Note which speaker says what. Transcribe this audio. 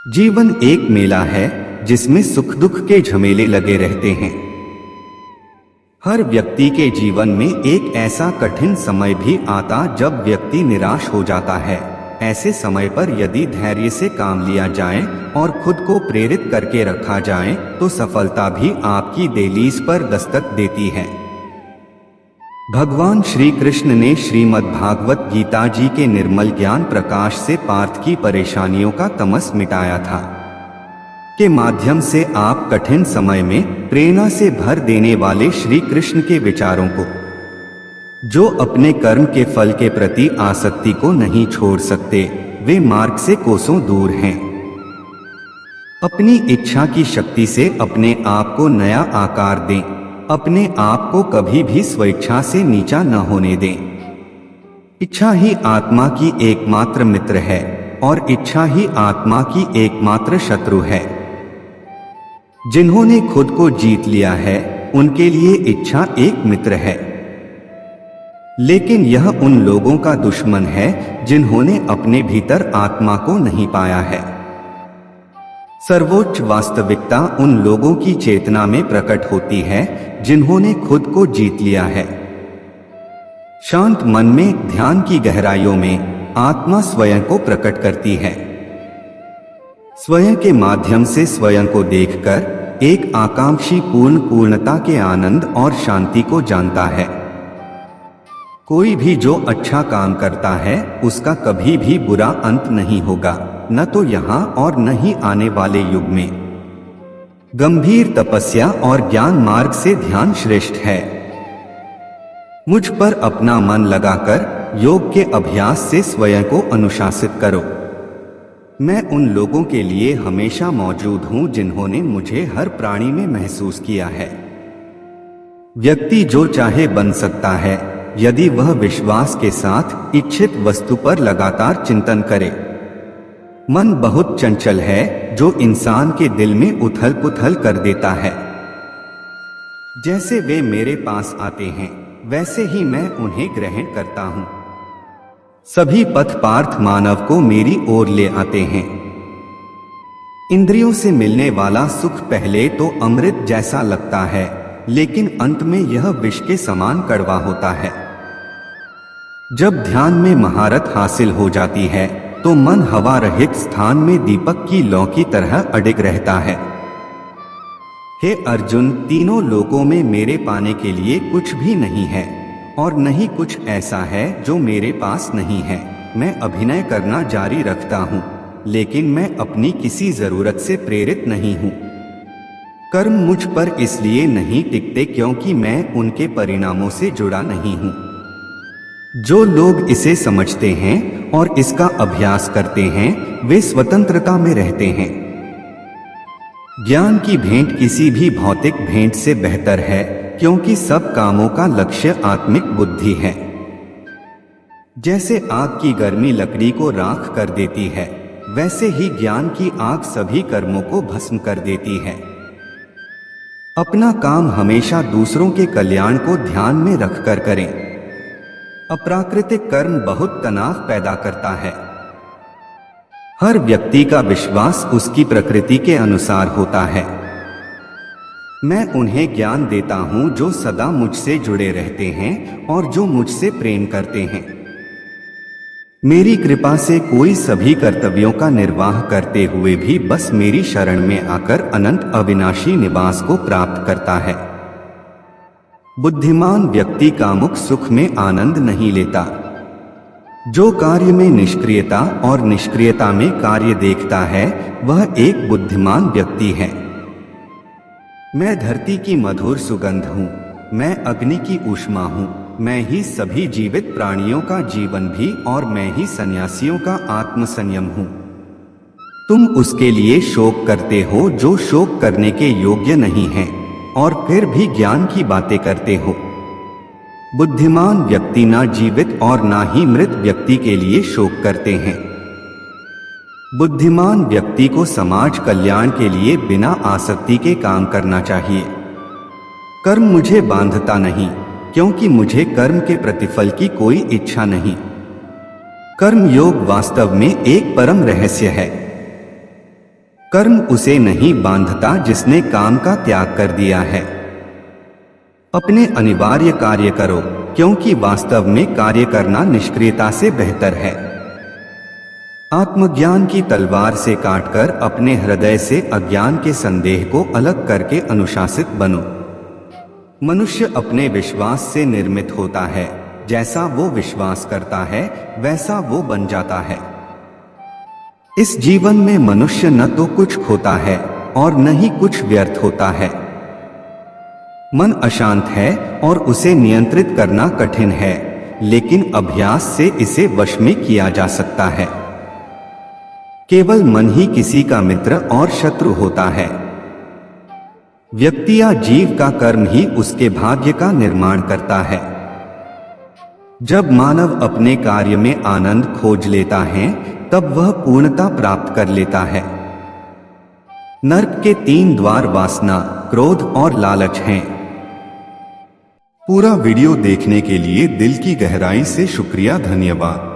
Speaker 1: जीवन एक मेला है जिसमें सुख दुख के झमेले लगे रहते हैं। हर व्यक्ति के जीवन में एक ऐसा कठिन समय भी आता जब व्यक्ति निराश हो जाता है। ऐसे समय पर यदि धैर्य से काम लिया जाए और खुद को प्रेरित करके रखा जाए तो सफलता भी आपकी दहलीज पर दस्तक देती है। भगवान श्री कृष्ण ने श्रीमद् भागवत गीता जी के निर्मल ज्ञान प्रकाश से पार्थ की परेशानियों का तमस मिटाया था। के माध्यम से आप कठिन समय में प्रेरणा से भर देने वाले श्री कृष्ण के विचारों को, जो अपने कर्म के फल के प्रति आसक्ति को नहीं छोड़ सकते, वे मार्ग से कोसों दूर हैं। अपनी इच्छा की शक्ति से अपने आप को नया आकार दें। अपने आप को कभी भी स्वेच्छा से नीचा न होने दें। इच्छा ही आत्मा की एकमात्र मित्र है और इच्छा ही आत्मा की एकमात्र शत्रु है। जिन्होंने खुद को जीत लिया है उनके लिए इच्छा एक मित्र है, लेकिन यह उन लोगों का दुश्मन है जिन्होंने अपने भीतर आत्मा को नहीं पाया है। सर्वोच्च वास्तविकता उन लोगों की चेतना में प्रकट होती है जिन्होंने खुद को जीत लिया है। शांत मन में ध्यान की गहराइयों में आत्मा स्वयं को प्रकट करती है। स्वयं के माध्यम से स्वयं को देखकर एक आकांक्षी पूर्णता के आनंद और शांति को जानता है। कोई भी जो अच्छा काम करता है उसका कभी भी बुरा अंत नहीं होगा, न तो यहाँ और न ही आने वाले युग में। गंभीर तपस्या और ज्ञान मार्ग से ध्यान श्रेष्ठ है। मुझ पर अपना मन लगाकर योग के अभ्यास से स्वयं को अनुशासित करो। मैं उन लोगों के लिए हमेशा मौजूद हूँ जिन्होंने मुझे हर प्राणी में महसूस किया है। व्यक्ति जो चाहे बन सकता है यदि वह विश्वास के साथ इच्छित वस्तु पर लगातार चिंतन करे। मन बहुत चंचल है जो इंसान के दिल में उथल पुथल कर देता है। जैसे वे मेरे पास आते हैं वैसे ही मैं उन्हें ग्रहण करता हूँ। सभी पथ पार्थ मानव को मेरी ओर ले आते हैं। इंद्रियों से मिलने वाला सुख पहले तो अमृत जैसा लगता है, लेकिन अंत में यह विष के समान कड़वा होता है। जब ध्यान में महारत हासिल हो जाती है तो मन हवा रहित स्थान में दीपक की लौ की तरह अडिग रहता है। हे अर्जुन, तीनों लोकों में मेरे पाने के लिए कुछ भी नहीं है और नहीं कुछ ऐसा है जो मेरे पास नहीं है। मैं अभिनय करना जारी रखता हूँ, लेकिन मैं अपनी किसी जरूरत से प्रेरित नहीं हूँ। कर्म मुझ पर इसलिए नहीं टिकते क्योंकि मैं उनके परिणामों से जुड़ा नहीं हूँ। जो लोग इसे समझते हैं और इसका अभ्यास करते हैं वे स्वतंत्रता में रहते हैं। ज्ञान की भेंट किसी भी भौतिक भेंट से बेहतर है क्योंकि सब कामों का लक्ष्य आत्मिक बुद्धि है। जैसे आग की गर्मी लकड़ी को राख कर देती है, वैसे ही ज्ञान की आग सभी कर्मों को भस्म कर देती है। अपना काम हमेशा दूसरों के कल्याण को ध्यान में रखकर करें। अप्राकृतिक कर्म बहुत तनाव पैदा करता है। हर व्यक्ति का विश्वास उसकी प्रकृति के अनुसार होता है। मैं उन्हें ज्ञान देता हूँ जो सदा मुझसे जुड़े रहते हैं और जो मुझसे प्रेम करते हैं। मेरी कृपा से कोई सभी कर्तव्यों का निर्वाह करते हुए भी बस मेरी शरण में आकर अनंत अविनाशी निवास को प्राप्त करता है। बुद्धिमान व्यक्ति कामुक सुख में आनंद नहीं लेता। जो कार्य में निष्क्रियता और निष्क्रियता में कार्य देखता है वह एक बुद्धिमान व्यक्ति है। मैं धरती की मधुर सुगंध हूँ, मैं अग्नि की ऊष्मा हूँ, मैं ही सभी जीवित प्राणियों का जीवन भी और मैं ही सन्यासियों का आत्मसंयम हूँ। तुम उसके लिए शोक करते हो जो शोक करने के योग्य नहीं है और फिर भी ज्ञान की बातें करते हो। बुद्धिमान व्यक्ति ना जीवित और ना ही मृत व्यक्ति के लिए शोक करते हैं। बुद्धिमान व्यक्ति को समाज कल्याण के लिए बिना आसक्ति के काम करना चाहिए। कर्म मुझे बांधता नहीं क्योंकि मुझे कर्म के प्रतिफल की कोई इच्छा नहीं। कर्म योग वास्तव में एक परम रहस्य है। कर्म उसे नहीं बांधता जिसने काम का त्याग कर दिया है। अपने अनिवार्य कार्य करो, क्योंकि वास्तव में कार्य करना निष्क्रियता से बेहतर है। आत्मज्ञान की तलवार से काटकर अपने हृदय से अज्ञान के संदेह को अलग करके अनुशासित बनो। मनुष्य अपने विश्वास से निर्मित होता है, जैसा वो विश्वास करता है वैसा वो बन जाता है। इस जीवन में मनुष्य न तो कुछ खोता है और न ही कुछ व्यर्थ होता है। मन अशांत है और उसे नियंत्रित करना कठिन है, लेकिन अभ्यास से इसे वश में किया जा सकता है। केवल मन ही किसी का मित्र और शत्रु होता है। व्यक्ति या जीव का कर्म ही उसके भाग्य का निर्माण करता है। जब मानव अपने कार्य में आनंद खोज लेता है, तब वह पूर्णता प्राप्त कर लेता है। नर्क के 3 द्वार वासना, क्रोध और लालच हैं। पूरा वीडियो देखने के लिए दिल की गहराई से शुक्रिया, धन्यवाद।